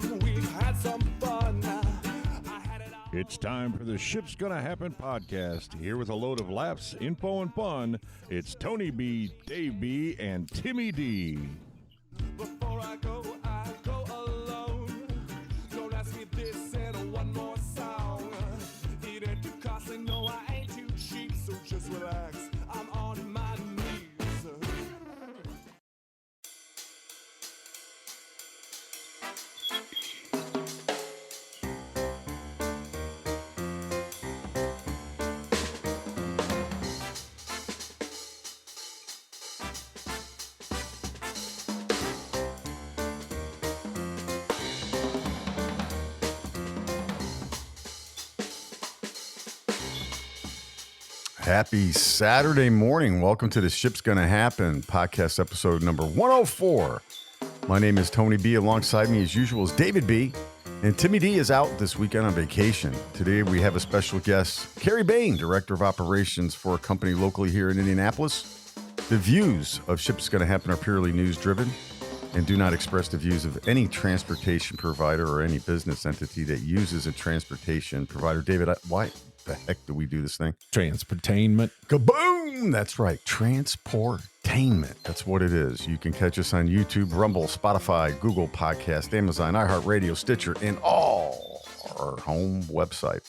we've had some fun. It's time for the Ship's Gonna Happen podcast. Here with a load of laughs, info, and fun, it's Tony B, Dave B, and Timmy D. Before I go alone. Don't ask me this and one more song. It ain't too costly, no, I ain't too cheap, so just relax. I'm on my knees. Happy Saturday morning. Welcome to the Ship's Gonna Happen podcast episode number 104. My name is Tony B. Alongside me as usual is David B. And Timmy D is out this weekend on vacation. Today we have a special guest, Carey Bain, Director of Operations for a company locally here in Indianapolis. The views of Ship's Gonna Happen are purely news driven and do not express the views of any transportation provider or any business entity that uses a transportation provider. David, why the heck do we do this thing? Transportainment. Kaboom! That's right. Transportainment. That's what it is. You can catch us on YouTube, Rumble, Spotify, Google Podcast, Amazon, iHeartRadio, Stitcher, and all our home website.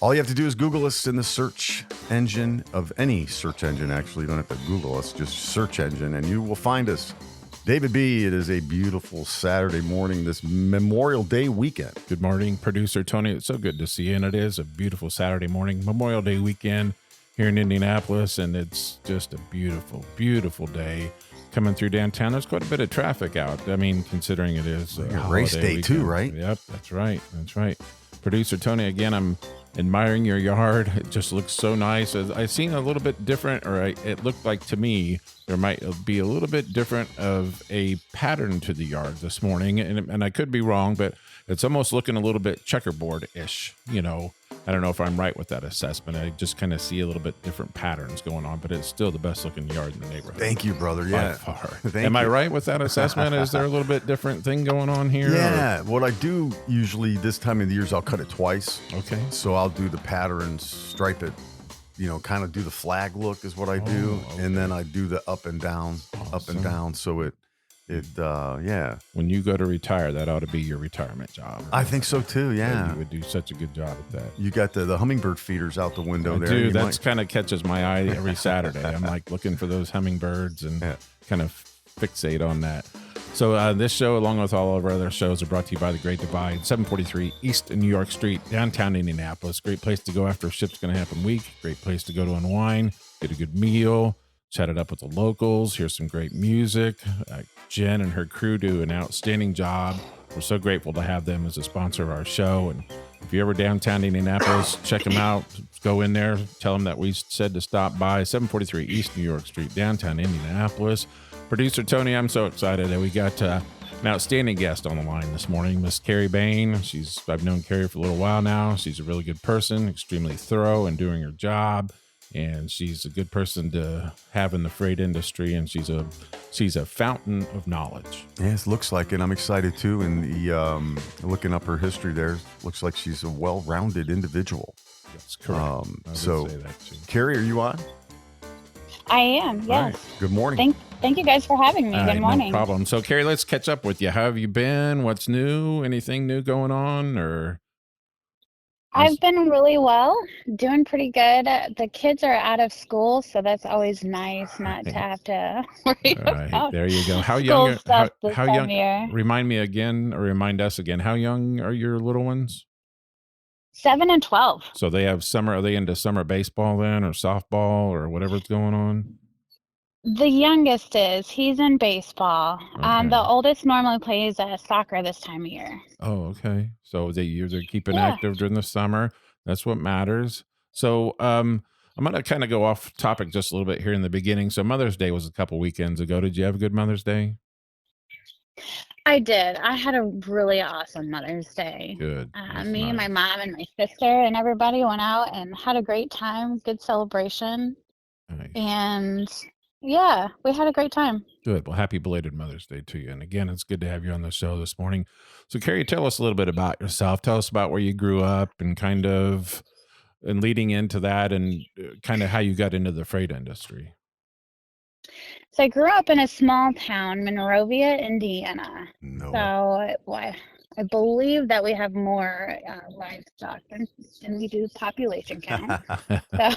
All you have to do is Google us in the search engine of any search engine. Actually, you don't have to Google us, just search engine, and you will find us. David B., it is a beautiful Saturday morning, this Memorial Day weekend. Good morning, producer Tony. It's so good to see you, and it is a beautiful Saturday morning, Memorial Day weekend here in Indianapolis, and it's just a beautiful, beautiful day coming through downtown. There's quite a bit of traffic out. I mean, considering it is a race day weekend. too, right? Yep, that's right. That's right. Producer Tony, again, I'm admiring your yard. It just looks so nice. I've seen a little bit different, or it looked like to me there might be a little bit different of a pattern to the yard this morning, and I could be wrong, but it's almost looking a little bit checkerboard-ish. You know, I don't know if I'm right with that assessment. I just kind of see a little bit different patterns going on, but it's still the best-looking yard in the neighborhood. Thank you, brother. Yeah. By far. Am I right with that assessment? Is there a little bit different thing going on here? Yeah. What I do usually this time of the year is I'll cut it twice. Okay. So I'll do the patterns, stripe it, kind of do the flag look is what I do. Okay. And then I do the up and down. So it, yeah. When you go to retire, that ought to be your retirement job. I think so too. Yeah. You would do such a good job at that. You got the hummingbird feeders out the window I there. do. That's kind of catches my eye every Saturday. I'm like looking for those hummingbirds and kind of fixate on that. So this show, along with all of our other shows, are brought to you by The Great Divide, 743 East New York Street, downtown Indianapolis. Great place to go after Ship's Gonna Happen week. Great place to go to unwind, get a good meal, chat it up with the locals, hear some great music. Jen and her crew do an outstanding job. We're so grateful to have them as a sponsor of our show. And if you're ever downtown Indianapolis, check them out. Go in there, tell them that we said to stop by, 743 East New York Street, downtown Indianapolis. Producer Tony, I'm so excited that we got an outstanding guest on the line this morning, Miss Carey Bain. I've known Carey for a little while now. She's a really good person, extremely thorough in doing her job, and she's a good person to have in the freight industry, and she's a fountain of knowledge. Yes, looks like it. I'm excited too. And the looking up her history there, looks like she's a well-rounded individual. That's correct. So, say that too. Carey, are you on? I am, yes. Right. Good morning. Thank you guys for having me. Good morning. No problem. So, Carey, let's catch up with you. How have you been? What's new? Anything new going on? Or I've been really well, doing pretty good. The kids are out of school, so that's always nice not to have to worry about there you go. How school young? stuff this How time young? of year. Remind me again, or remind us again. How young are your little ones? 7 and 12. So they have summer. Are they into summer baseball then, or softball, or whatever's going on? The youngest he's in baseball. Okay. The oldest normally plays soccer this time of year. Oh, okay. So they're keeping Yeah. active during the summer. That's what matters. So I'm going to kind of go off topic just a little bit here in the beginning. So Mother's Day was a couple weekends ago. Did you have a good Mother's Day? I did. I had a really awesome Mother's Day. Good. That's Me and my nice. mom and my sister and everybody went out and had a great time, good celebration. Nice. And Yeah, we had a great time. Good. Well, happy belated Mother's Day to you. And again, it's good to have you on the show this morning. So, Carey, tell us a little bit about yourself. Tell us about where you grew up and and leading into that and kind of how you got into the freight industry. So I grew up in a small town, Monrovia, Indiana. No. So I believe that we have more livestock than we do population count. So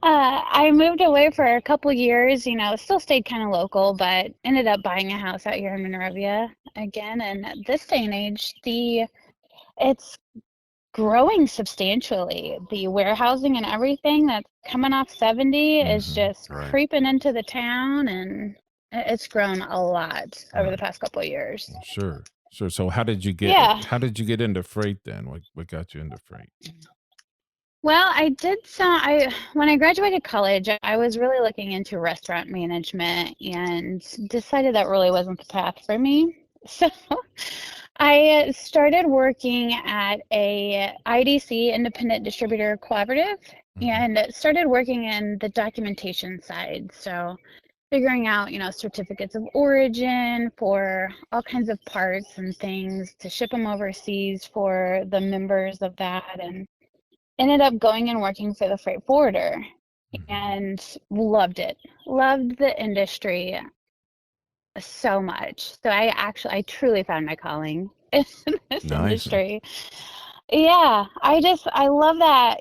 I moved away for a couple years, still stayed kind of local, but ended up buying a house out here in Monrovia again. And at this day and age, it's growing substantially. The warehousing and everything that's coming off 70 is just right. creeping into the town, and it's grown a lot over the past couple of years. Sure. So how did you get into freight then? What got you into freight? Well, when I graduated college, I was really looking into restaurant management and decided that really wasn't the path for me. So I started working at a IDC, Independent Distributor Collaborative, and started working in the documentation side. So figuring out, certificates of origin for all kinds of parts and things to ship them overseas for the members of that, and ended up going and working for the freight forwarder and loved it. Loved the industry so much. So I truly found my calling in this industry. Yeah, I love that,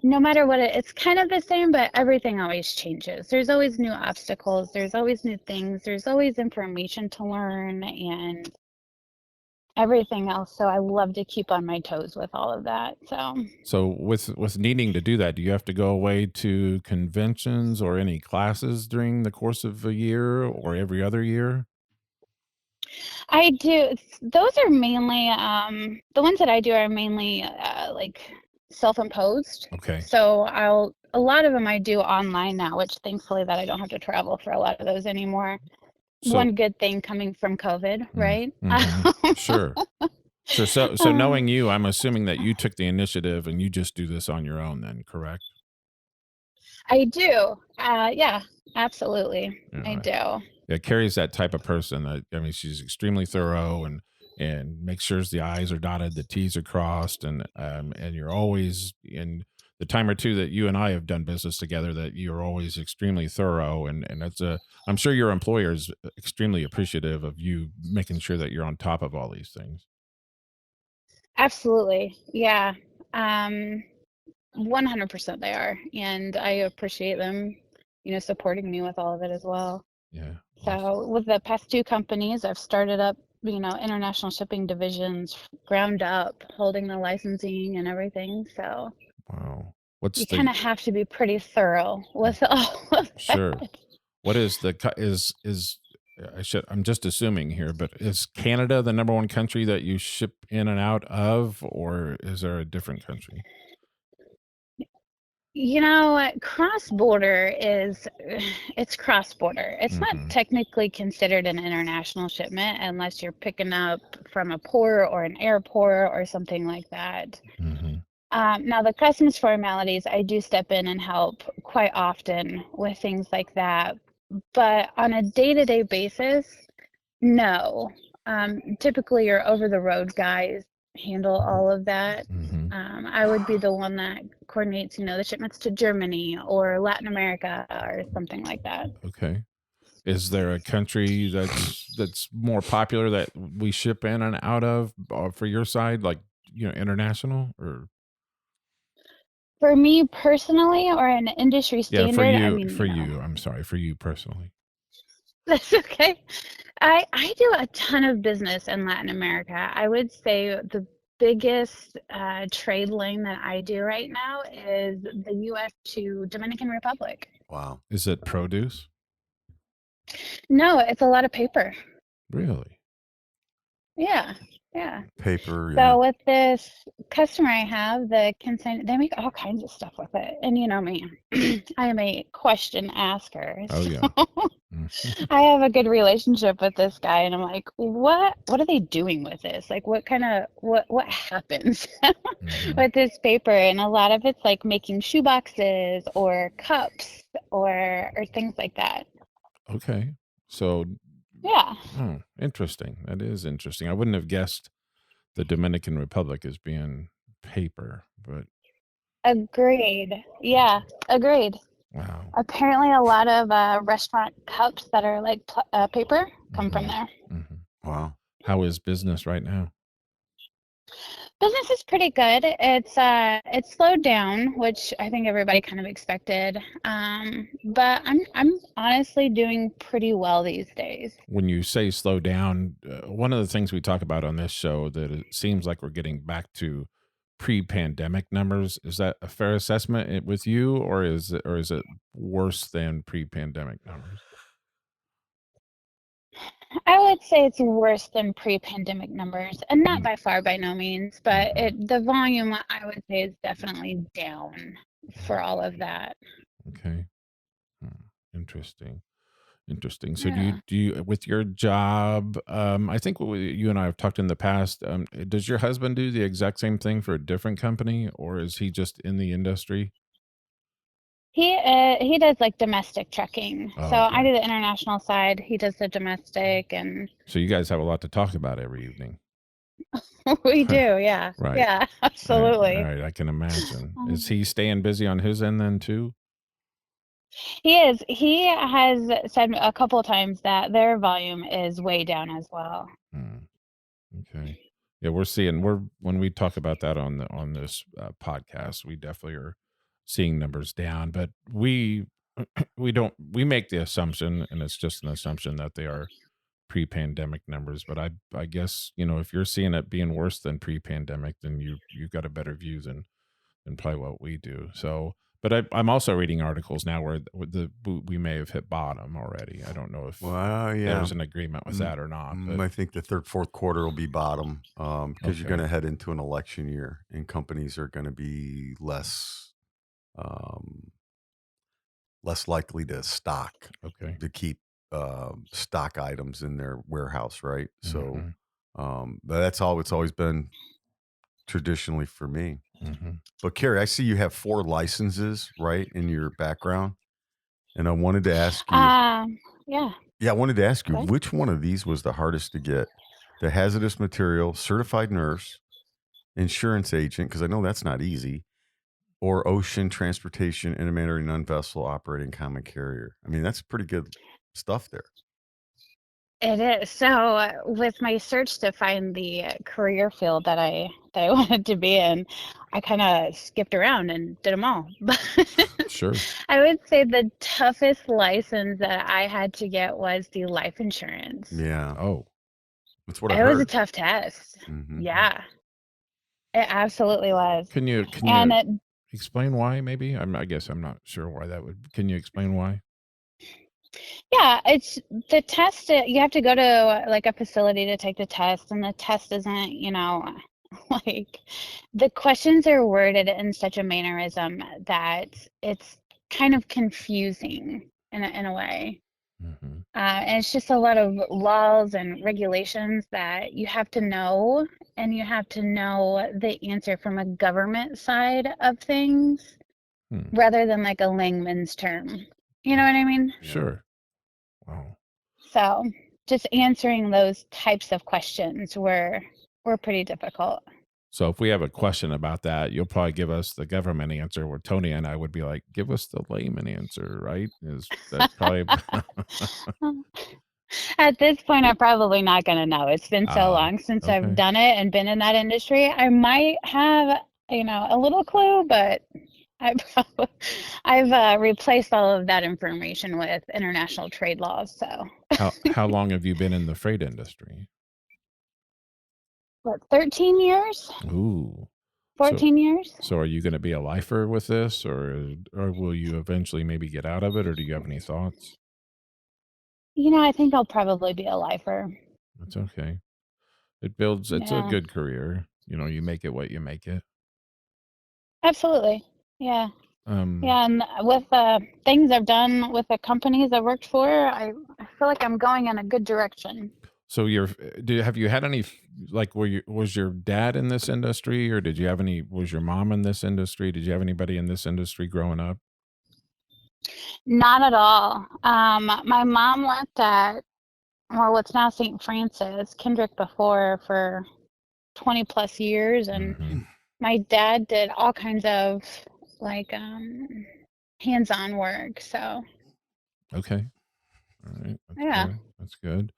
no matter what it's kind of the same, but everything always changes. There's always new obstacles. There's always new things. There's always information to learn and everything else. So I love to keep on my toes with all of that. So with needing to do that, do you have to go away to conventions or any classes during the course of a year or every other year? I do. Those are mainly the ones that I do are mainly like self-imposed. Okay. So a lot of them I do online now, which thankfully that I don't have to travel for a lot of those anymore. One good thing coming from COVID, right? Sure. So knowing you, I'm assuming that you took the initiative and you just do this on your own then, correct? I do. Yeah, absolutely. I do. Yeah, Carey's that type of person. She's extremely thorough and makes sure the I's are dotted, the T's are crossed, and you're always in the time or two that you and I have done business together that you're always extremely thorough, and I'm sure your employer is extremely appreciative of you making sure that you're on top of all these things. Absolutely. Yeah. 100% they are. And I appreciate them, supporting me with all of it as well. Yeah. So with the past two companies, I've started up, international shipping divisions ground up, holding the licensing and everything. So wow. You kind of have to be pretty thorough with all of that. Sure. What is I'm just assuming here, but is Canada the number one country that you ship in and out of, or is there a different country? Cross-border it's cross-border. It's not technically considered an international shipment unless you're picking up from a port or an airport or something like that. Now, the customs formalities, I do step in and help quite often with things like that. But on a day-to-day basis, no. Typically, your over-the-road guys handle all of that. I would be the one that coordinates, the shipments to Germany or Latin America or something like that. Okay. Is there a country that's more popular that we ship in and out of for your side, like, international or? For me personally, or an industry standard? Yeah, I'm sorry, for you personally. That's okay. I do a ton of business in Latin America. I would say the biggest trade lane that I do right now is the U.S. to Dominican Republic. Wow. Is it produce? No, it's a lot of paper. Really? Yeah. Paper. So with this customer I have, the consign, they make all kinds of stuff with it. And you know me, I am a question asker. Oh, yeah. I have a good relationship with this guy, and I'm like, what are they doing with this? Like, what happens with this paper? And a lot of it's like making shoeboxes or cups or things like that. Okay. So, Yeah. interesting. That is interesting. I wouldn't have guessed the Dominican Republic as being paper, but Agreed. Yeah, agreed. wow. Apparently, a lot of restaurant cups that are like paper come from there. Wow. How is business right now? Business is pretty good. It's slowed down, which I think everybody kind of expected. But I'm honestly doing pretty well these days. When you say slow down, one of the things we talk about on this show that it seems like we're getting back to pre-pandemic numbers. Is that a fair assessment with you, or is it worse than pre-pandemic numbers? I would say it's worse than pre-pandemic numbers, and not by far, by no means, but the volume, I would say, is definitely down for all of that. Okay. Interesting. So do you with your job, I think you and I have talked in the past, does your husband do the exact same thing for a different company, or is he just in the industry? He does like domestic trucking. Oh, So I okay. do the international side. He does the domestic, and So you guys have a lot to talk about every evening. we do, yeah. Right. Yeah, All absolutely. right, I can imagine. Is he staying busy on his end then too? He is. He has said a couple of times that their volume is way down as well. Okay. Yeah, when we talk about that on this podcast, we definitely are seeing numbers down, but we make the assumption, and it's just an assumption, that they are pre-pandemic numbers. But I guess, if you're seeing it being worse than pre-pandemic, then you've got a better view than probably what we do. So, but I'm also reading articles now where we may have hit bottom already. I don't know if there's an agreement with that or not. But I think the third, fourth quarter will be bottom because you're Okay. going to head into an election year, and companies are going to be less likely to keep stock items in their warehouse, right? So that's all it's always been traditionally for me. But Carey, I see you have 4 licenses, right, in your background, and I wanted to ask you. Yeah. Yeah, I wanted to ask you, Okay. which one of these was the hardest to get? The hazardous material, certified nurse, insurance agent, because I know that's not easy, or ocean transportation, intermediary non-vessel operating common carrier. I mean, that's pretty good stuff there. It is. So with my search to find the career field that I wanted to be in, I kind of skipped around and did them all. But Sure. I would say the toughest license that I had to get was the life insurance. Yeah. Oh, That's what I It was a heard. tough test. Mhm. Yeah, it absolutely was. can you And explain why? Maybe I guess I'm not sure why that would. Can you explain why? yeah, it's the test. You have to go to like a facility to take the test, and the test isn't, like the questions are worded in such a mannerism that it's kind of confusing in a way. And it's just a lot of laws and regulations that you have to know, and you have to know the answer from a government side of things rather than like a layman's term. You know what I mean? Sure. Wow. So just answering those types of questions were pretty difficult. So if we have a question about that, you'll probably give us the government answer, where Tony and I would be like, give us the layman answer, right? Is that probably At this point, I'm probably not going to know. It's been so long since okay. I've done it and been in that industry. I might have, a little clue, but I've replaced all of that information with international trade laws. So how long have you been in the freight industry? what, 13 years? Ooh. 14 years? So are you going to be a lifer with this, or will you eventually maybe get out of it, or do you have any thoughts? I think I'll probably be a lifer. That's okay. It's a good career. You make it what you make it. Absolutely. Yeah. Yeah, and with things I've done with the companies I've worked for, I feel like I'm going in a good direction. So have you had any, like, was your dad in this industry, or was your mom in this industry? Did you have anybody in this industry growing up? Not at all. My mom worked at, well, what's now St. Francis, Kendrick before, for 20 plus years, and Mhm. my dad did all kinds of like hands-on work. So Okay. All right. That's yeah. good. That's good.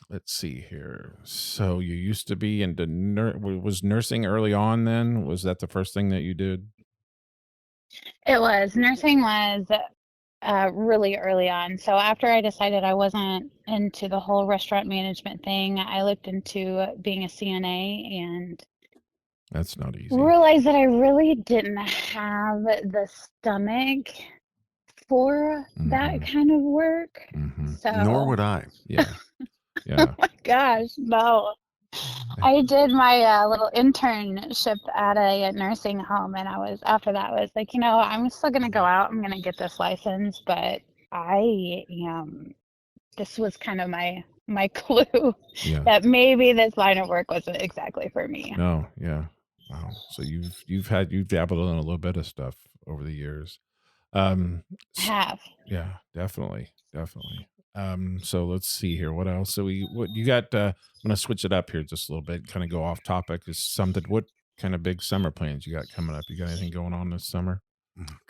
Let's see here. So you used to be into was nursing early on then? Was that the first thing that you did? It was. Nursing was really early on. So after I decided I wasn't into the whole restaurant management thing, I looked into being a CNA and That's not easy. realized that I really didn't have the stomach for that kind of work. So Nor would I. Yeah. oh Yeah. my gosh, no. I did my little internship at a nursing home, and after that I was like, I'm still gonna go out. I'm gonna get this license, but I am. This was kind of my clue Yeah. that maybe this line of work wasn't exactly for me. No. Yeah. Wow. So you've dabbled in a little bit of stuff over the years. I have. Yeah, definitely. So let's see here. What else? So what you got? I'm gonna switch it up here just a little bit, kind of go off topic. Is something? What kind of big summer plans you got coming up? You got anything going on this summer?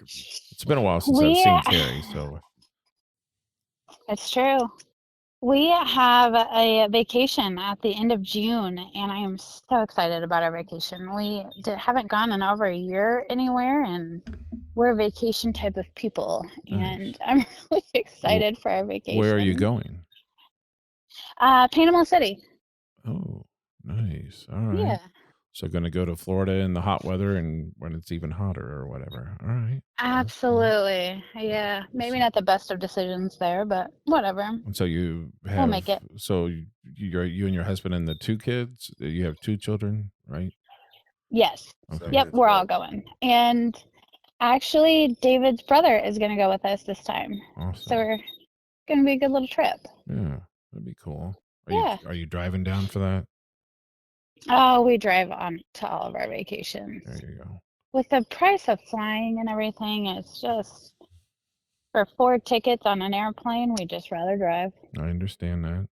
It's been a while since I've seen Carey, so It's true. We have a vacation at the end of June, and I am so excited about our vacation. We haven't gone in over a year anywhere, and we're a vacation type of people, and I'm really excited for our vacation. Where are you going? Panama City. Oh, nice. All right. Yeah. So going to go to Florida in the hot weather and when it's even hotter or whatever. All right. Absolutely. Yeah. Maybe not the best of decisions there, but whatever. And so we'll make it. So you and your husband and the two kids, you have two children, right? Yes. Okay. Yep. We're all going. And actually, David's brother is going to go with us this time. Awesome. So we're going to be a good little trip. Yeah. That'd be cool. Are you driving down for that? Oh, we drive on to all of our vacations. There you go. With the price of flying and everything, it's just for 4 tickets on an airplane, we'd just rather drive. I understand that.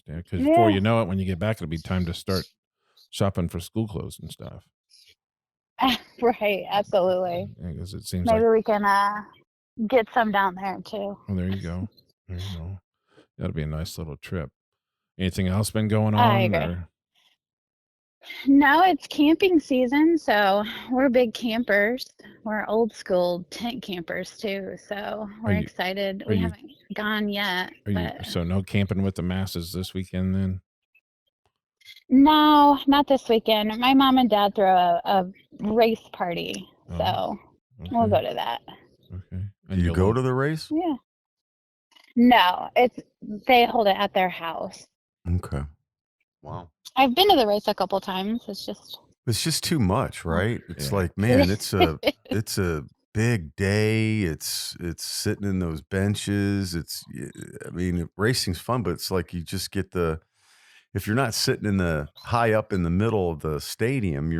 Because before you know it, when you get back, it'll be time to start shopping for school clothes and stuff. Right, absolutely. Because it seems maybe we can get some down there too. Oh, there you go. That'll be a nice little trip. Anything else been going on? I agree. No, it's camping season, so we're big campers. We're old school tent campers too, so we're excited. We haven't gone yet. So no camping with the masses this weekend then? No, not this weekend. My mom and dad throw a race party, so we'll go to that. Okay. Do you go to the race? Yeah. No, they hold it at their house. Okay. Wow. I've been to the race a couple times. It's just too much, right? It's like, man, it's a big day. It's sitting in those benches. Racing's fun, but it's like you just get if you're not sitting in the high up in the middle of the stadium,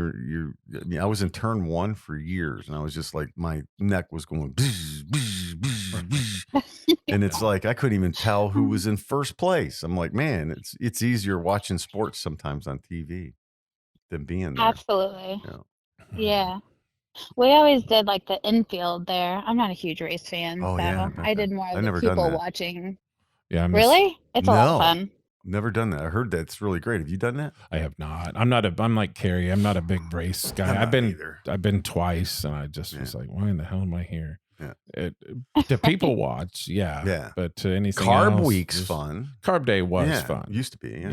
I was in turn 1 for years, and I was just like, my neck was going, bzz, bzz, bzz, bzz. And it's like I couldn't even tell who was in first place. I'm like, man, it's easier watching sports sometimes on TV than being there. Absolutely. Yeah. We always did like the infield there. I'm not a huge race fan, so I did more of the people watching. Yeah. Really? It's a lot of fun. Never done that. I heard that's really great. Have you done that? I have not. I'm like Carey. I'm not a big race guy. I've been twice, and I just was like, why in the hell am I here? Yeah. To people watch, but to anything Carb else, week's fun. Carb day was fun. Used to be,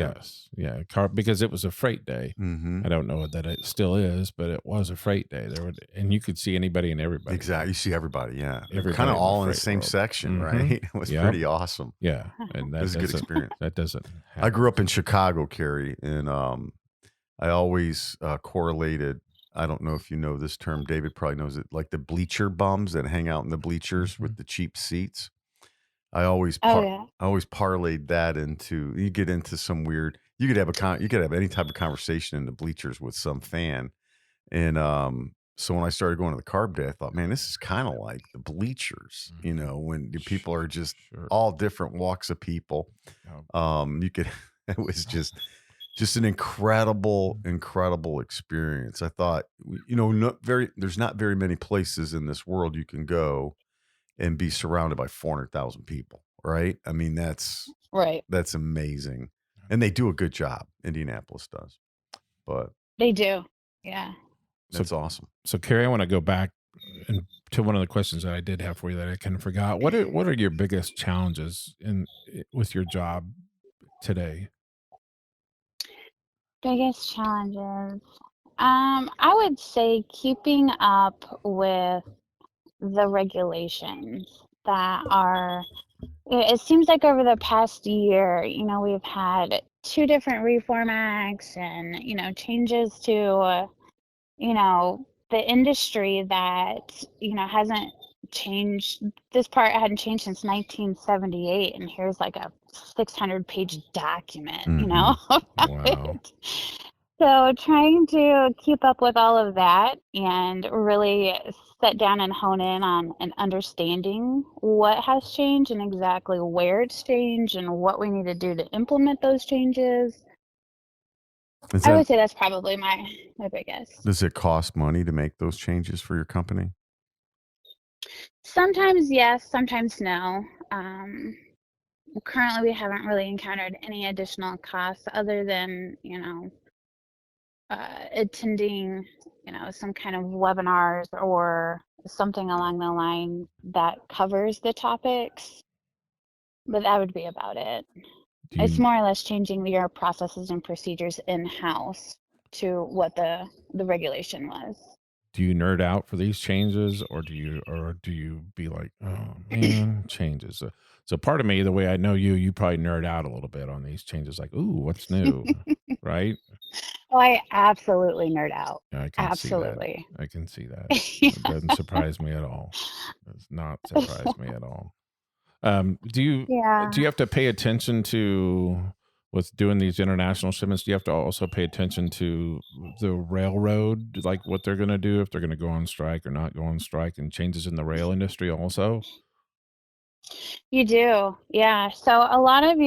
because it was a freight day. Mm-hmm. I don't know that it still is, but it was a freight day. And you could see anybody and everybody. Exactly, you see everybody. Yeah, they're kind of all in the same section, right? It was pretty awesome. Yeah, and that was a good experience. That doesn't happen. I grew up in Chicago, Carey, and I always correlated I don't know if you know this term. David probably knows it. Like the bleacher bums that hang out in the bleachers with the cheap seats. I always Oh yeah. I always parlayed that into, you get into some weird, you could have you could have any type of conversation in the bleachers with some fan. And so when I started going to the carb day, I thought, man, this is kind of like the bleachers, when the people are just all different walks of people. You could, it was just an incredible experience. I thought, there's not very many places in this world you can go and be surrounded by 400,000 people, right? I mean, that's Right. amazing. And they do a good job. Indianapolis does. But They do. Yeah. that's awesome. So, Carey, I want to go back to one of the questions that I did have for you that I kind of forgot. What are your biggest challenges with your job today? Biggest challenges. I would say keeping up with the regulations that are, it seems like over the past year, we've had 2 different reform acts and, changes to, the industry that, hasn't changed. This part hadn't changed since 1978. And here's like a 600-page document, Wow. So trying to keep up with all of that and really sit down and hone in on and understanding what has changed and exactly where it's changed and what we need to do to implement those changes. I would say that's probably my biggest. Does it cost money to make those changes for your company? Sometimes yes, sometimes no. Currently we haven't really encountered any additional costs other than, attending, some kind of webinars or something along the line that covers the topics. But that would be about it. It's more or less changing your processes and procedures in-house to what the regulation was. Do you nerd out for these changes, or do you be like, oh man, changes? So part of me, the way I know you probably nerd out a little bit on these changes, like, ooh, what's new, right? Oh, I absolutely nerd out. I can absolutely. See that. I can see that. It doesn't surprise me at all. It does not surprise me at all. Do you have to pay attention to, with doing these international shipments, do you have to also pay attention to the railroad, like what they're going to do, if they're going to go on strike or not go on strike, and changes in the rail industry also? You do. Yeah. So a lot of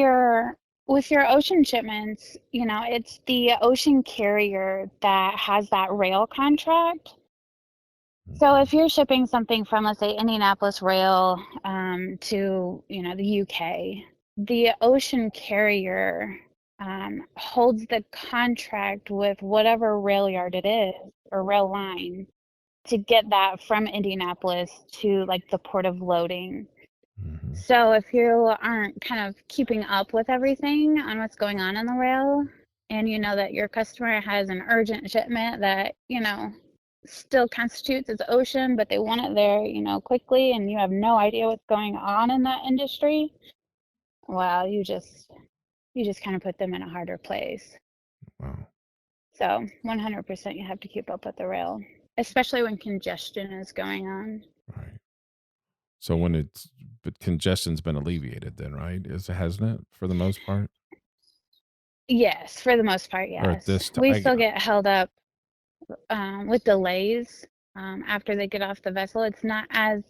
with your ocean shipments, it's the ocean carrier that has that rail contract. So if you're shipping something from, let's say, Indianapolis Rail to, the UK, the ocean carrier holds the contract with whatever rail yard it is or rail line to get that from Indianapolis to like the port of loading. Mm-hmm. So if you aren't kind of keeping up with everything on what's going on the rail, and you know that your customer has an urgent shipment that, still constitutes as ocean, but they want it there, quickly, and you have no idea what's going on in that industry, well, you just kind of put them in a harder place. Wow. So 100% you have to keep up with the rail, especially when congestion is going on. Right. So but congestion's been alleviated then, right? Hasn't it, for the most part? Yes, for the most part, yes. We still get held up with delays after they get off the vessel. It's not as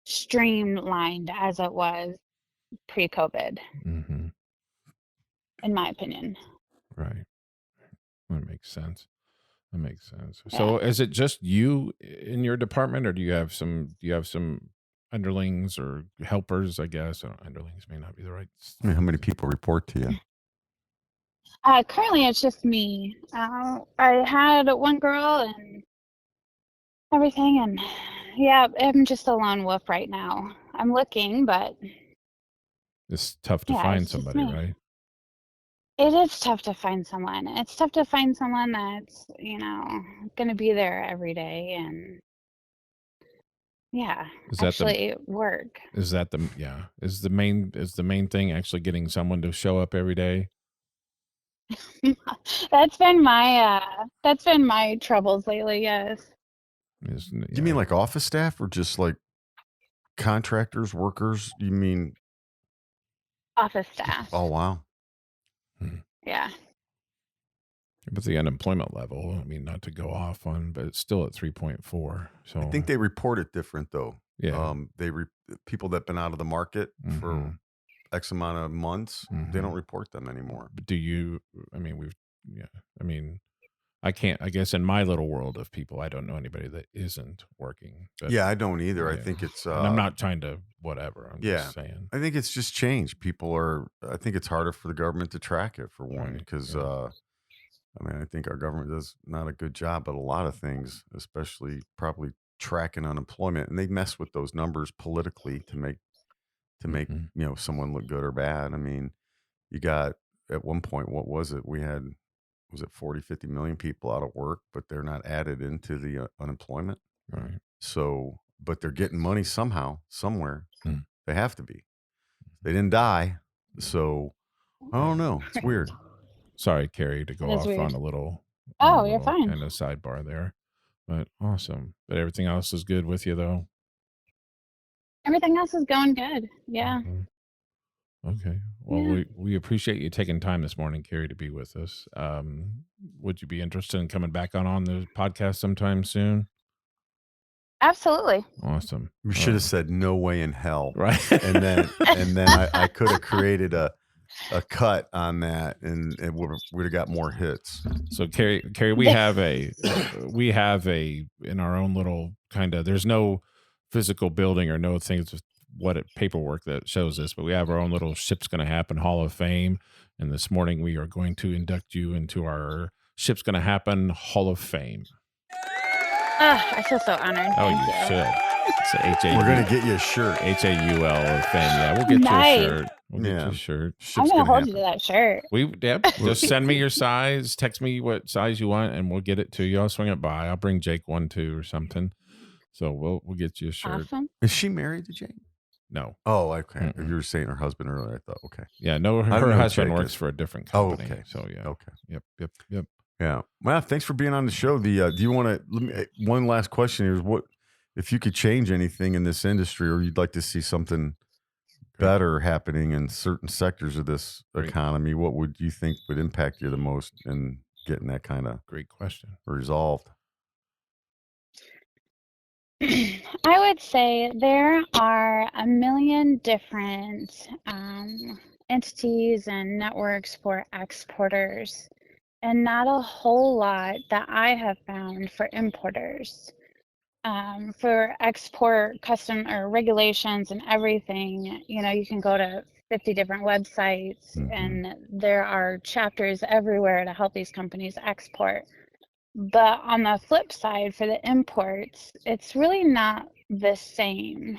streamlined as it was pre-COVID, mm-hmm. in my opinion. Right. That makes sense. Yeah. So is it just you in your department, or do you have some underlings or helpers, I guess? Underlings may not be the right. I mean, how many people report to you? Currently, it's just me. I had one girl and everything, and yeah, I'm just a lone wolf right now. I'm looking, but it's tough to find somebody, right? It is tough to find someone. It's tough to find someone that's, going to be there every day and work. Is that is the main thing actually getting someone to show up every day? That's been my troubles lately, yes. You mean like office staff or just like contractors, workers? You mean? Office staff. Oh, wow. Yeah. But the unemployment level, I mean, not to go off on, but it's still at 3.4. So I think they report it different though. Yeah. People that've been out of the market for Mhm. X amount of months, they Mhm. don't report them anymore. But I mean, I can't, I guess in my little world of people, I don't know anybody that isn't working. But Yeah, I don't either. I yeah. think it's And I'm not trying to whatever. I'm yeah. just saying. I think it's just changed. I think it's harder for the government to track it for one, Right, because yeah. I mean, I think our government does not a good job at a lot of things, especially probably tracking unemployment, and they mess with those numbers politically to make Mhm. someone look good or bad. I mean, you got at one point, what was it? We had, was it 40, 50 million people out of work, but they're not added into the unemployment. Right. So, but they're getting money somehow, somewhere. Hmm. They have to be. They didn't die. So I don't know. It's weird. Sorry, Carey, to go It is off weird. on a little Oh, you're fine. kind of sidebar there. But awesome. But everything else is good with you though? Everything else is going good. Yeah. Mhm. Okay. Well, Yeah. we appreciate you taking time this morning, Carey, to be with us. Would you be interested in coming back on the podcast sometime soon? Absolutely. Awesome. We should have said no way in hell. Right. And then I could have created a cut on that, and it would have got more hits. So Carey, we have a in our own little kind of, there's no physical building or no things with paperwork that shows this, but we have our own little Ship's Gonna Happen Hall of Fame. And this morning we are going to induct you into our Ship's Gonna Happen Hall of Fame. I feel so honored. Oh, Thank you should. It's We're gonna get you a shirt. HAUL of Fame. Yeah, we'll get Nice. you a shirt. We'll get you a shirt. I'm gonna hold you to that shirt. Just send me your size. Text me what size you want, and we'll get it to you. I'll swing it by. I'll bring Jake one too or something. So we'll get you a shirt. Awesome. Is she married to Jake? No. Oh, okay. Mm-mm. You were saying her husband earlier. I thought, okay. Yeah, no. I don't Her know husband Jake works is. for a different Oh, company. okay. So yeah. Okay. Yep. Yeah. Well, thanks for being on the show. Do you want to? One last question is, what if you could change anything in this industry, or you'd like to see something better happening in certain sectors of this economy? What would you think would impact you the most in getting that kind of great question resolved? I would say there are a million different entities and networks for exporters, and not a whole lot that I have found for importers. For export custom or regulations and everything, you can go to 50 different websites, and there are chapters everywhere to help these companies export. But on the flip side, for the imports, it's really not the same.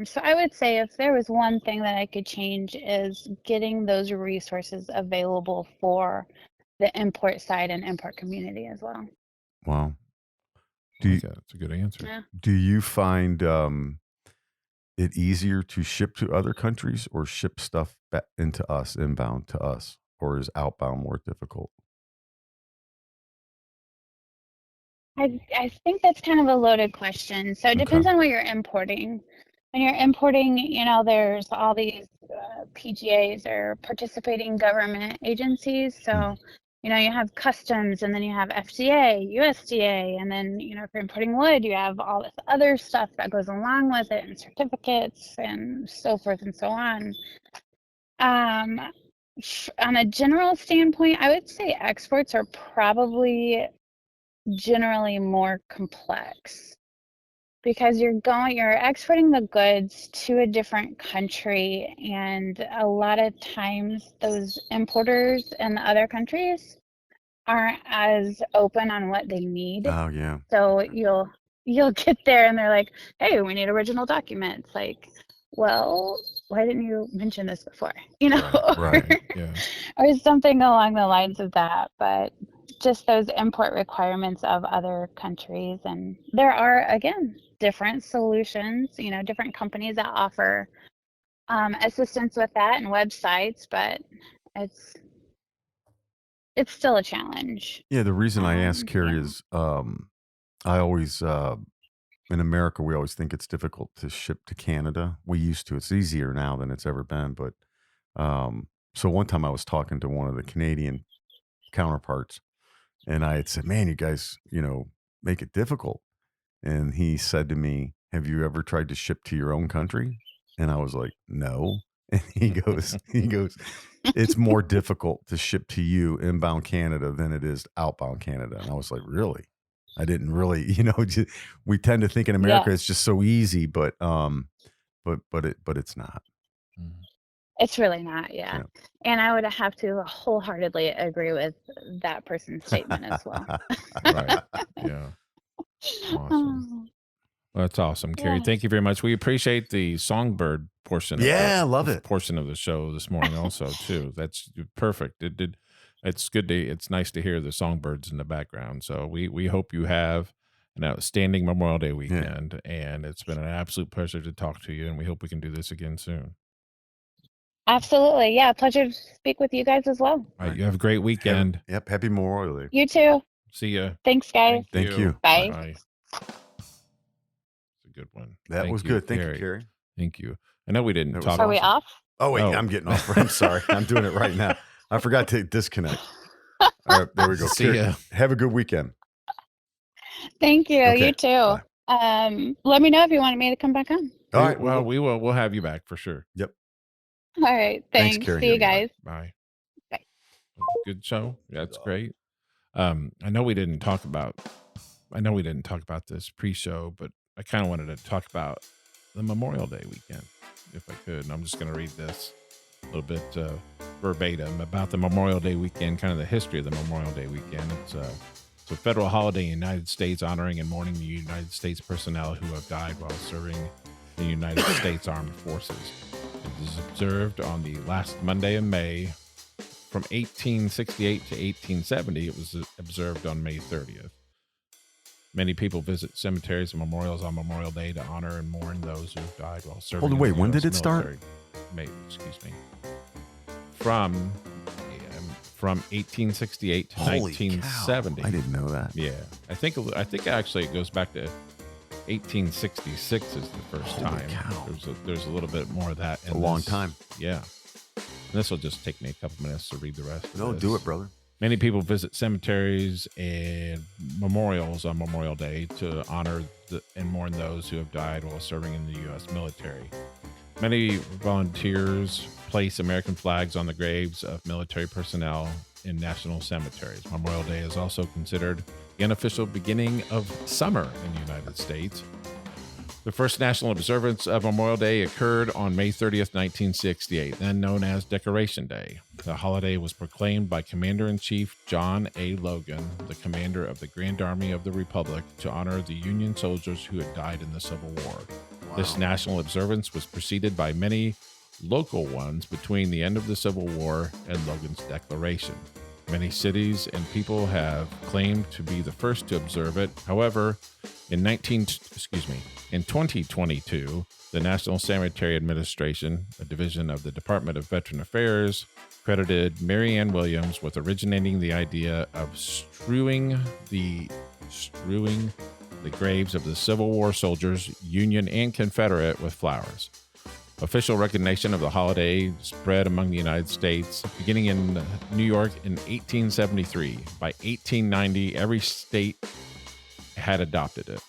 So I would say if there was one thing that I could change is getting those resources available for the import side and import community as well. Wow. That's a good answer. Yeah. Do you find it easier to ship to other countries or ship stuff back into us, inbound to us, or is outbound more difficult? I think that's kind of a loaded question. So it depends on what you're importing. When you're importing, there's all these PGAs or participating government agencies. So, you have customs, and then you have FDA, USDA, and then, if you're importing wood, you have all this other stuff that goes along with it, and certificates and so forth and so on. On a general standpoint, I would say exports are probably generally more complex, because you're exporting the goods to a different country, and a lot of times those importers in the other countries aren't as open on what they need. Oh yeah. So you'll get there and they're like, hey, we need original documents. Like, well, why didn't you mention this before? Right. Yeah. Or something along the lines of that. But just those import requirements of other countries. And there are, again, different solutions, different companies that offer assistance with that and websites, but it's still a challenge. Yeah, the reason I asked Carey Yeah. is I always in America we always think it's difficult to ship to Canada. We used to. It's easier now than it's ever been, but so one time I was talking to one of the Canadian counterparts and I had said, "Man, you guys, make it difficult." And he said to me, "Have you ever tried to ship to your own country?" And I was like, "No." And he goes, "It's more difficult to ship to you inbound Canada than it is outbound Canada." And I was like, "Really?" I didn't really, we tend to think in America Yeah. it's just so easy, but it's not. It's really not, yeah. Yeah. And I would have to wholeheartedly agree with that person's statement as well. Right. Yeah. Awesome. Well, that's awesome, Carey. Yeah. Thank you very much. We appreciate the songbird portion. Yeah, I love it. Portion of the show this morning, also too. That's perfect. It's good to. It's nice to hear the songbirds in the background. So we hope you have an outstanding Memorial Day weekend, and it's been an absolute pleasure to talk to you. And we hope we can do this again soon. Absolutely. Yeah. Pleasure to speak with you guys as well. All right. You have a great weekend. Yep. Happy Memorial Day. You too. See ya. Thanks, guys. Thank you. Bye. Bye. It's a good one. That was good. Thank you, Carey. Thank you. I know we didn't talk. Are we off? Oh, wait, I'm getting off. I'm sorry. I'm doing it right now. I forgot to disconnect. All right, there we go. See Carey, ya. have a good weekend. Thank you. Okay. You too. Let me know if you want me to come back on. All right. Well, we will. We'll have you back for sure. Yep. All right. Thanks, Thanks. Carey. See you guys. Bye. Bye. Good show. That's great. I know we didn't talk about this pre-show, but I kind of wanted to talk about the Memorial Day weekend, if I could. And I'm just going to read this a little bit verbatim about the Memorial Day weekend, kind of the history of the Memorial Day weekend. It's a federal holiday in the United States honoring and mourning the United States personnel who have died while serving the United States Armed Forces. It is observed on the last Monday in May. From 1868 to 1870, it was observed on May 30th. Many people visit cemeteries and memorials on Memorial Day to honor and mourn those who have died while serving. Hold on, wait, when did it start? From 1868 to Holy 1970. cow. I didn't know that. Yeah, I think actually it goes back to 1866 is the first Holy time. cow. There's a little bit more of that. A long time. Yeah. And this will just take me a couple minutes to read the rest. No, do it, brother. Many people visit cemeteries and memorials on Memorial Day to honor and mourn those who have died while serving in the U.S. military. Many volunteers place American flags on the graves of military personnel in national cemeteries. Memorial Day is also considered the unofficial beginning of summer in the United States. The first national observance of Memorial Day occurred on May 30th, 1968, then known as Decoration Day. The holiday was proclaimed by Commander-in-Chief John A. Logan, the commander of the Grand Army of the Republic, to honor the Union soldiers who had died in the Civil War. Wow. This national observance was preceded by many local ones between the end of the Civil War and Logan's declaration. Many cities and people have claimed to be the first to observe it. However, in 2022, the National Cemetery Administration, a division of the Department of Veteran Affairs, credited Mary Ann Williams with originating the idea of strewing the graves of the Civil War soldiers, Union and Confederate, with flowers. Official recognition of the holiday spread among the United States, beginning in New York in 1873. By 1890, every state had adopted it.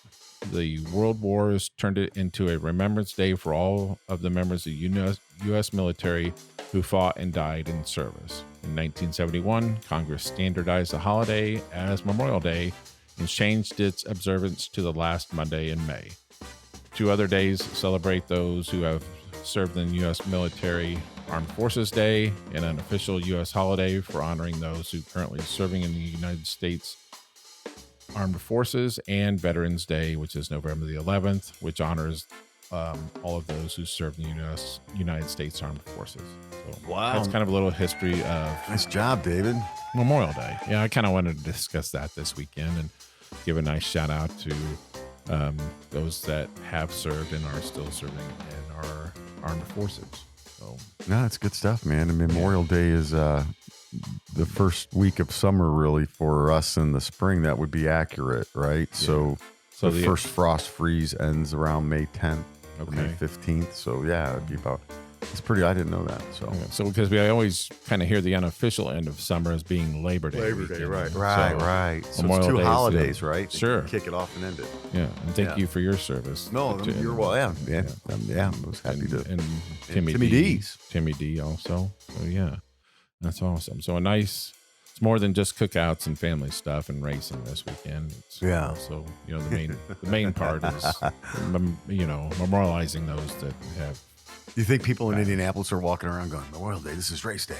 The World Wars turned it into a remembrance day for all of the members of the U.S. military who fought and died in service. In 1971, Congress standardized the holiday as Memorial Day and changed its observance to the last Monday in May. 2 other days celebrate those who have served in the U.S. military: Armed Forces Day, and an official U.S. holiday for honoring those who are currently serving in the United States Armed Forces, and Veterans Day, which is November the 11th, which honors all of those who served in the United States Armed Forces. So wow. That's kind of a little history of... Nice job, David. Memorial Day. Yeah, I kind of wanted to discuss that this weekend and give a nice shout out to those that have served and are still serving in our armed forces. So no, it's good stuff, man. And Memorial Day is the first week of summer, really, for us in the spring, that would be accurate, right? Yeah. So the first frost freeze ends around May 10th, May 15th. So yeah, it'd be about. It's pretty. I didn't know that. So because we always kind of hear the unofficial end of summer as being Labor Day. Labor Day, right. So Memorial it's two Day holidays, right? Sure. Kick it off and end it. Yeah, and thank you for your service. No, you're well. Yeah. I was happy to. And Timmy D also. So yeah, that's awesome. So it's more than just cookouts and family stuff and racing this weekend. It's also, the main part is, memorializing those that have. Do you think people in Indianapolis are walking around going, Memorial Day, this is race day?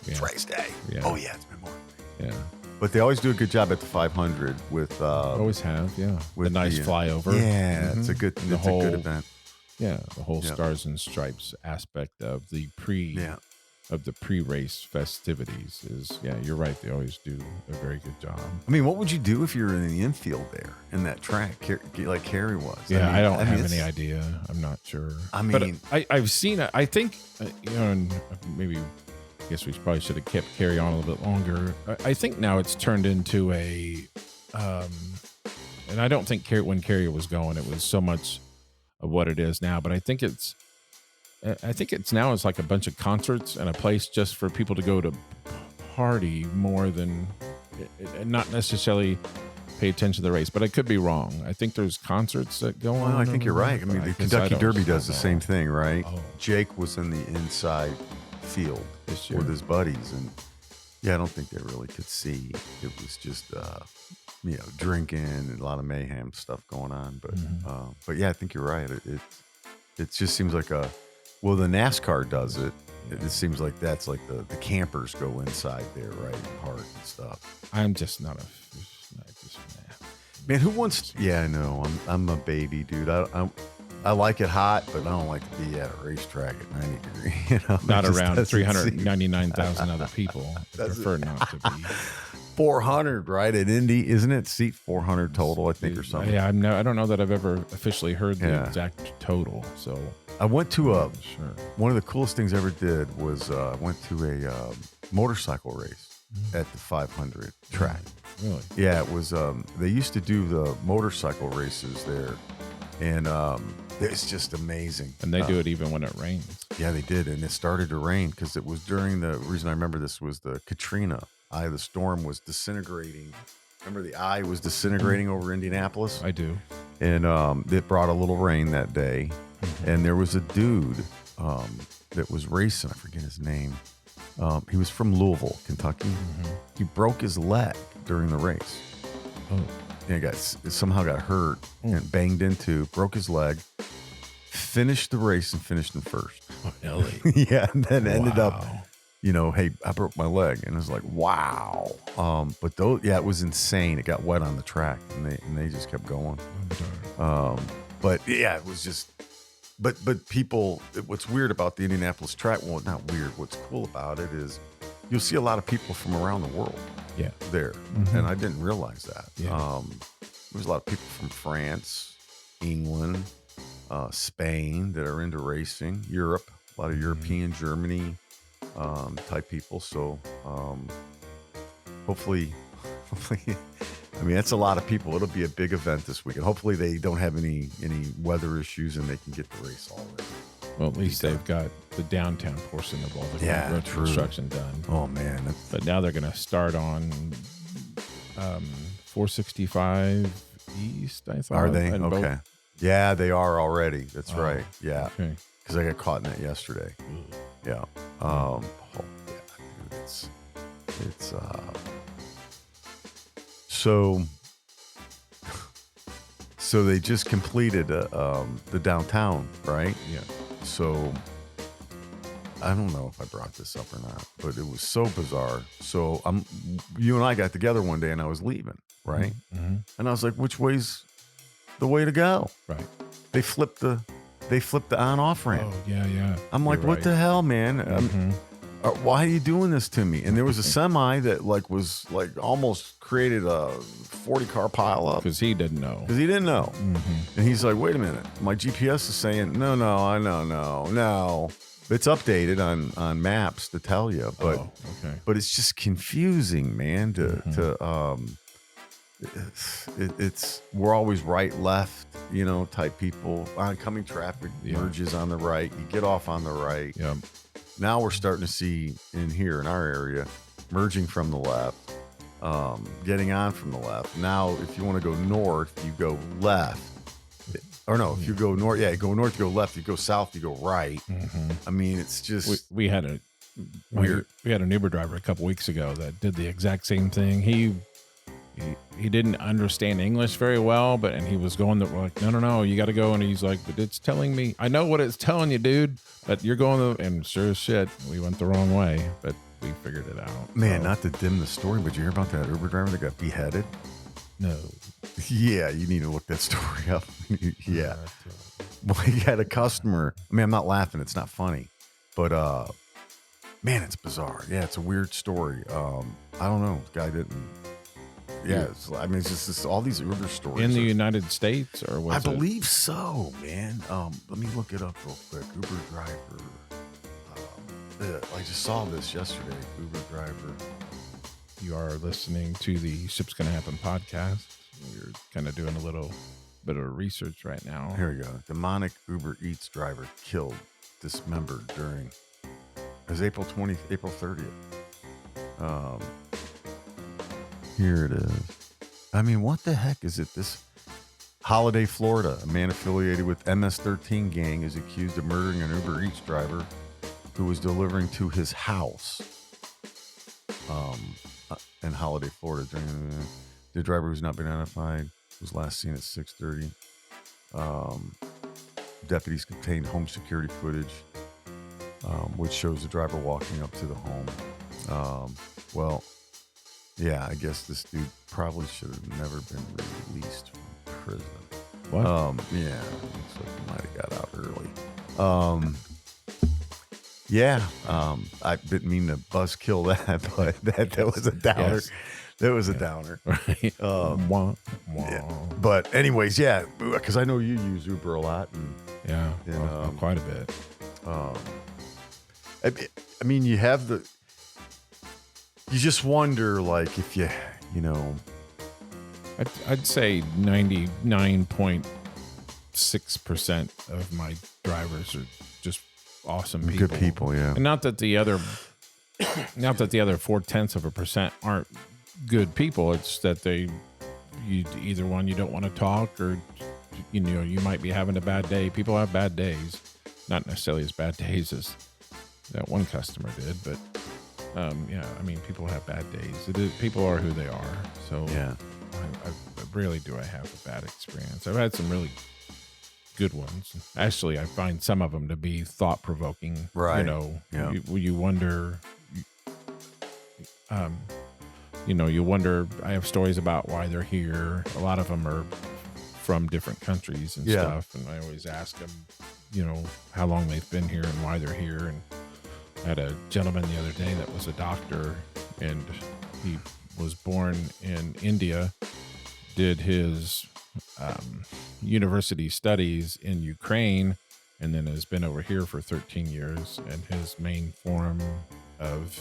It's race day. Yeah. Oh, yeah, it's Memorial Day. Yeah. But they always do a good job at the 500 with... always have, with the nice flyover. Yeah, it's a good event. Yeah, the whole Stars and Stripes aspect of the pre-race festivities is, you're right. They always do a very good job. I mean, what would you do if you were in the infield there in that track, like Carey was? Yeah, I don't have any idea. I'm not sure. I mean, but I've seen it. I think, and maybe, I guess we probably should have kept Carey on a little bit longer. I think now it's turned into a, and I don't think when Carey was going, it was so much of what it is now, but I think it's now it's like a bunch of concerts and a place just for people to go to party more than not necessarily pay attention to the race. But I could be wrong. I think there's concerts that go on. I think you're right. I mean, the Kentucky Derby does the same thing, right? Oh. Jake was in the inside field with his buddies, and I don't think they really could see. It was just drinking and a lot of mayhem stuff going on. But I think you're right. It just seems like well, the NASCAR does it. It seems like that's like the campers go inside there, right, and park and stuff. I'm just not Man, who wants? Yeah, I know. I'm a baby, dude. I like it hot, but I don't like to be at a racetrack at 90 degrees. Not around 399,000 other people. I prefer not to be. 400, right? At Indy, isn't it? Seat 400 total, I think, or something. Yeah, I don't know that I've ever officially heard the exact total. So I went to one of the coolest things I ever did was I went to a motorcycle race at the 500 track. Really? Yeah, it was. They used to do the motorcycle races there, and it's just amazing. And they do it even when it rains. Yeah, they did, and it started to rain because it was during the reason I remember this was the Katrina. Eye of the storm was disintegrating. Remember the eye was disintegrating over Indianapolis? I do. And it brought a little rain that day. And there was a dude that was racing. I forget his name. He was from Louisville, Kentucky. He broke his leg during the race. Oh. And somehow got hurt and banged into, broke his leg, finished the race and finished in first. Oh, really? Yeah, and then ended up... hey, I broke my leg, and it was like, wow. But it was insane. It got wet on the track, and they just kept going. But yeah, it was just. But people, what's weird about the Indianapolis track? Well, not weird. What's cool about it is you'll see a lot of people from around the world. Yeah. There, and I didn't realize that. Yeah. There's a lot of people from France, England, Spain that are into racing. Europe, a lot of European, Germany. Type people. So hopefully, I mean, that's a lot of people. It'll be a big event this weekend. Hopefully they don't have any weather issues and they can get the race all ready. Well, at least they've got the downtown portion of all the road construction done. Oh, man. But now they're going to start on 465 East, I thought. Are they? Okay. Yeah, they are already. That's right. Yeah. Okay. Because I got caught in that yesterday. Yeah. Dude, it's so they just completed the downtown, right? Yeah. So I don't know if I brought this up or not, but it was so bizarre. So you and I got together one day and I was leaving, right? Mm-hmm. And I was like, which way's the way to go? Right. They flipped the on-off ramp. Oh, yeah. I'm like, what the hell, man? Why are you doing this to me? And there was a semi that was almost created a 40-car pileup. Because he didn't know. And he's like, wait a minute. My GPS is saying, no, It's updated on maps to tell you, but okay. but it's just confusing, man. It's we're always right, left, type people. Oncoming traffic merges on the right. You get off on the right. Yeah. Now we're starting to see in our area, merging from the left, getting on from the left. Now, if you want to go north, you go left. Or no, if you go north, you go north, you go left. You go south, you go right. I mean, it's just we had a weird. We had an Uber driver a couple weeks ago that did the exact same thing. He didn't understand English very well, and he was going we're like, no, you got to go. And he's like, but it's telling me, I know what it's telling you, dude, but you're going and sure as shit, we went the wrong way, but we figured it out. Man, so. Not to dim the story, but you hear about that Uber driver that got beheaded? No. Yeah, you need to look that story up. Yeah. Well, he had a customer. I mean, I'm not laughing. It's not funny, but man, it's bizarre. Yeah, it's a weird story. I don't know. The guy didn't. Yeah, it's just all these Uber stories. In the United States, or was I believe so, man. Let me look it up real quick. Uber driver. I just saw this yesterday. Uber driver. You are listening to the Ships Gonna Happen podcast. We're kind of doing a little bit of research right now. Here we go. Demonic Uber Eats driver killed, dismembered during. It was April 30th. Here it is. I mean, what the heck is it? This Holiday, Florida. A man affiliated with MS-13 gang is accused of murdering an Uber Eats driver who was delivering to his house in Holiday, Florida. The driver, who's not been identified, was last seen at 6:30. Deputies obtained home security footage, which shows the driver walking up to the home. Yeah, I guess this dude probably should have never been released from prison. What? Yeah, looks like he might have got out early. I didn't mean to buzzkill that, but that was a downer. Yes. That was a downer. Right. Yeah. But anyways, yeah, because I know you use Uber a lot. Quite a bit. I mean, you have you just wonder, like, if I'd say 99.6% of my drivers are just awesome people. Good people, yeah. And not that the other 0.4% aren't good people. It's that either one, you don't want to talk, or you might be having a bad day. People have bad days, not necessarily as bad days as that one customer did, but people have bad days. People are who they are. So yeah, I rarely do I have a bad experience. I've had some really good ones. Actually, I find some of them to be thought-provoking. Right. You wonder. You wonder. I have stories about why they're here. A lot of them are from different countries and stuff, and I always ask them, how long they've been here and why they're here. And I had a gentleman the other day that was a doctor, and he was born in India, did his university studies in Ukraine, and then has been over here for 13 years. And his main form of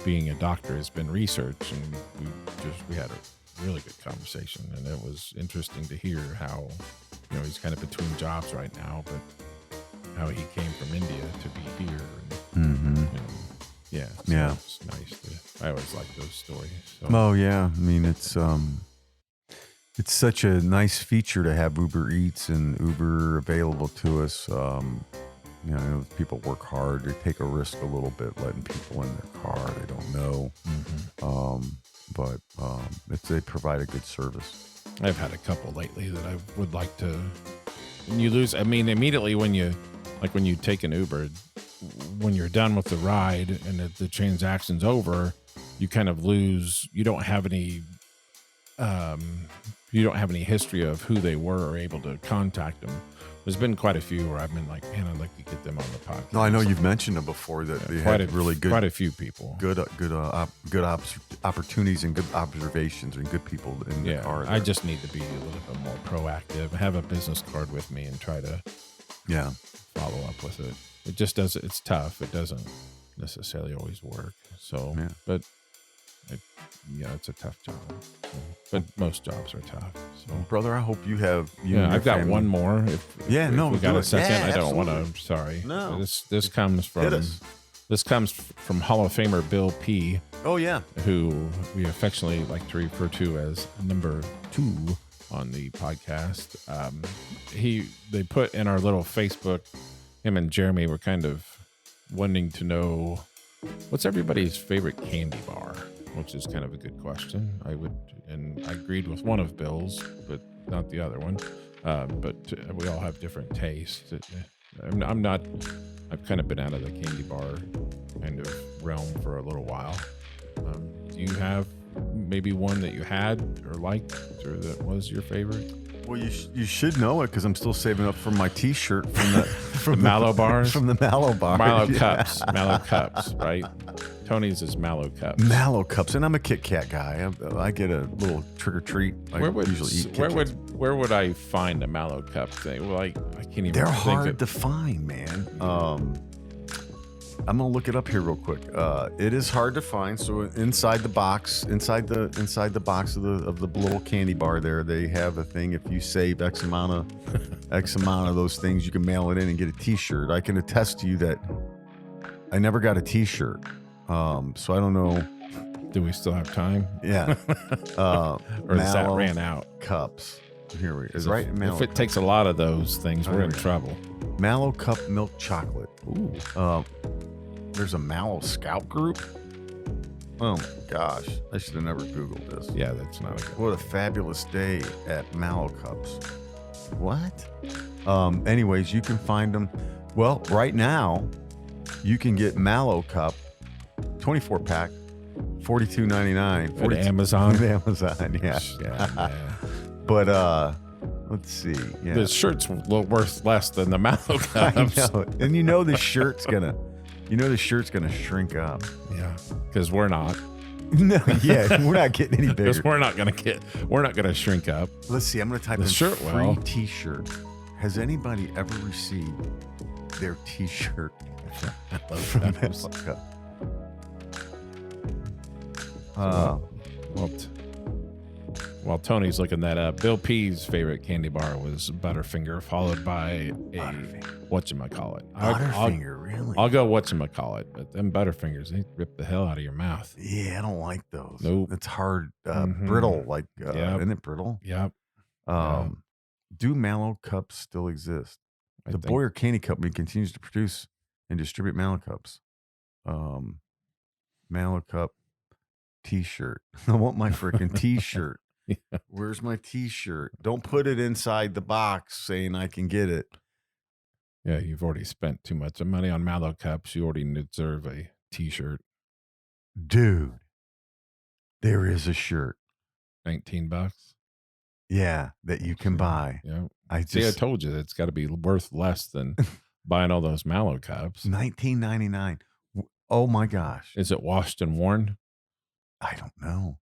being a doctor has been research. And we had a really good conversation, and it was interesting to hear how, he's kind of between jobs right now, but how he came from India to be here. It's nice I always like those stories. So. Oh yeah, I mean it's such a nice feature to have Uber Eats and Uber available to us. People work hard, they take a risk a little bit letting people in their car they don't know, but they provide a good service. I've had a couple lately that I would like to. When you lose, immediately when you take an Uber, when you're done with the ride and the transaction's over, you kind of lose. You don't have any history of who they were or able to contact them. There's been quite a few where I've been like, man, I'd like to get them on the podcast. No, I know you've mentioned them before that they had really good, quite a few people, good opportunities and good observations and good people in the car. I just need to be a little bit more proactive. Have a business card with me and try to follow up with it. it just doesn't. It's tough. It doesn't necessarily always work. So, Yeah. but it's a tough job. So, but most jobs are tough. So, Brother, I hope you have. I've got one more. If we got do a it. second, Yeah, I don't want to. absolutely. Sorry. No. This comes Hit from us. Hall of Famer Bill P, Oh yeah. who we affectionately like to refer to as number 2 on the podcast. They put in our little Facebook, him and Jeremy were kind of wanting to know what's everybody's favorite candy bar, which is kind of a good question. I agreed with one of Bill's, but not the other one. But we all have different tastes. I've kind of been out of the candy bar kind of realm for a little while. Do you have maybe one that you had or liked or that was your favorite? Well, you should know it because I'm still saving up for my T-shirt from the from Mallow bars? from the Mallow bar. Mallow Yeah. cups, right? Tony's is Mallow cups. Mallow cups, and I'm a Kit Kat guy. I get a little trick or treat. I usually eat Kit Kats. Where would I find a Mallow cup thing? Well, I can't even. They're think hard to find, man. I'm gonna look it up here real quick. It is hard to find. So inside the box of the little candy bar, there they have a thing. If you save X amount of those things, you can mail it in and get a T-shirt. I can attest to you that I never got a T-shirt. So I don't know. Do we still have time? Yeah. Or is that ran out? Cups. Here we is If- right. Mallow If it takes a lot of those things, we're in here we go. trouble. Mallow cup milk chocolate. Ooh. There's a Mallow Scout group. Oh my gosh, I should have never Googled this. Yeah, that's not a good. What a fabulous day at Mallow Cups. What? Anyways, you can find them. Well, right now, you can get Mallow Cup 24 pack, $42.99. At Amazon. At Amazon, yeah. Yeah, man. But let's see. Yeah. The shirt's worth less than the Mallow I cups. know. And the shirt's gonna shrink up. Yeah, because we're not. No, yeah, we're not getting any Because bigger. we're not gonna shrink up. Let's see. I'm gonna type The in shirt free will. T-shirt. Has anybody ever received their T-shirt from Mallow Cup? While Tony's looking that up, Bill P's favorite candy bar was Butterfinger, followed by a whatchamacallit. Butterfinger, really? I'll go whatchamacallit, but them Butterfingers, they rip the hell out of your mouth. Yeah, I don't like those. Nope. It's hard, Mhm. brittle. Like, Yep. isn't it brittle? Yep. Do Mallow Cups still exist? I The think- Boyer Candy Company continues to produce and distribute Mallow Cups. Mallow Cup T-shirt. I want my freaking T-shirt. Yeah. Where's my T-shirt? Don't put it inside the box saying I can get it. Yeah, you've already spent too much money on Mallow cups. You already deserve a T-shirt. Dude, there is a shirt. $19. Yeah, that you can buy. Yeah. I See, I just told you it's got to be worth less than buying all those Mallow cups. $19.99. Oh my gosh. Is it washed and worn? I don't know.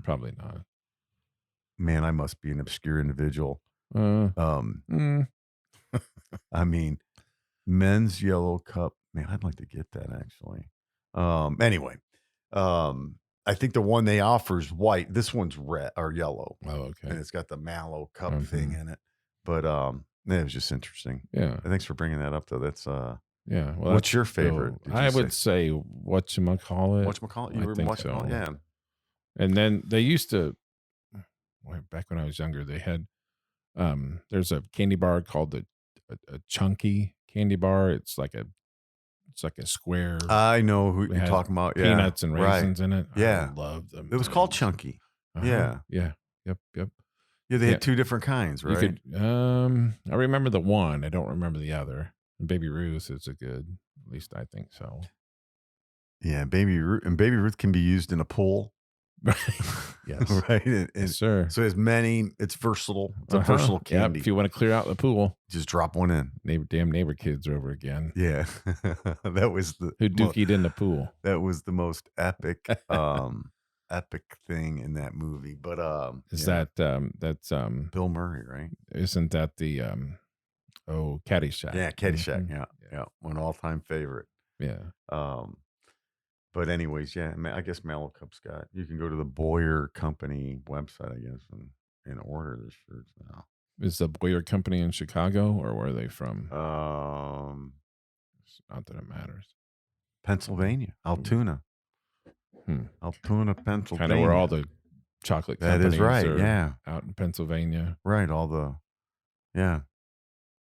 Probably not. Man, I must be an obscure individual. Mm. I mean, men's yellow cup. Man, I'd like to get that actually. Anyway, I think the one they offer is white. This one's red or yellow, Oh, okay. and it's got the Mallow cup Mhm. thing in it. But it was just interesting. Yeah. Thanks for bringing that up, though. That's Yeah. Well, what's that's your still- favorite? Did you I would say whatchamacallit. whatchamacallit? I You were think whatchamacallit? so. Yeah. And then they used to, back when I was younger, they had, there's a candy bar called a chunky candy bar. It's like a square, I know who It you're has talking about. Yeah. peanuts and right. raisins in it. Yeah. I love them. It was called things. Chunky. Uh-huh. Yeah. Yeah. Yep. Yeah, they Yeah. had two different kinds, right? You could, I remember the one. I don't remember the other. Baby Ruth is a good, at least I think so. Yeah, Baby Ruth can be used in a pool, Yes. right? And Yes, sir. so it's versatile. It's a Uh-huh. versatile Yep, candy. if you want to clear out the pool, Just drop one in. damn neighbor kids are over again. Yeah, that was the Who dookied in the pool? that was the most epic epic thing in that movie. But Is yeah, that's Bill Murray, right? isn't that the Oh, Caddyshack. Yeah, Caddyshack. Mhm. Yeah. One all-time favorite. Yeah. But anyways, yeah, I guess Malakup's got. You can go to the Boyer Company website, I guess, and order the shirts now. Is the Boyer Company in Chicago, or where are they from? It's not that it matters. Pennsylvania, Altoona. Altoona, Pennsylvania. Kind of where all the chocolate companies that is right. are Yeah, out in Pennsylvania. right. All the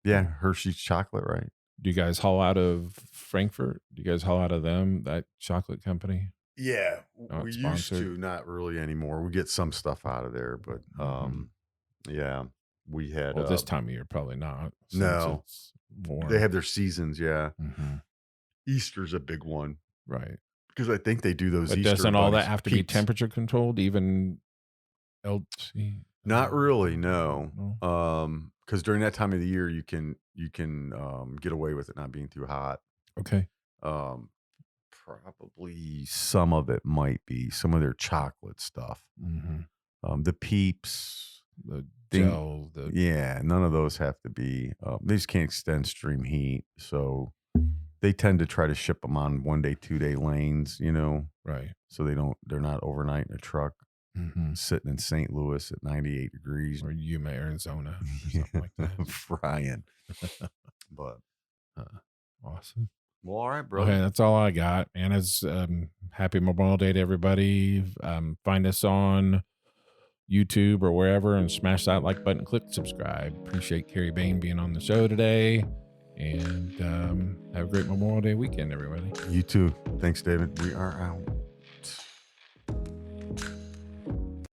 Hershey's chocolate, right? Do you guys haul out of Frankfurt? Do you guys haul out of them, that chocolate company? Yeah, Not we sponsored? used to, not really anymore. We get some stuff out of there, but yeah, we had. Well, this time of year, probably not. since No. it's warm. They have their seasons. Yeah, Mhm. Easter's a big one Right. because I think they do those. But Easter doesn't all that bunnies, have to be Peeps. temperature controlled, even LT? Not really, no. No? Because during that time of the year, you can get away with it not being too hot. Okay. Probably some of it might be some of their chocolate stuff. Mm-hmm. The Peeps, The Thing- gel, the yeah, none of those have to be. They just can't extend stream heat, so they tend to try to ship them on 1 day, 2 day lanes. right. So they're not overnight in a truck Mm-hmm. sitting in St. Louis at 98 degrees. Or Yuma, Arizona, or something like that. Frying. But Awesome. well, all right, brother. Okay, that's all I got. Anna's happy Memorial Day to everybody. Find us on YouTube or wherever and smash that like button, click subscribe. Appreciate Carey Bain being on the show today. And have a great Memorial Day weekend, everybody. You too. Thanks, David. We are out.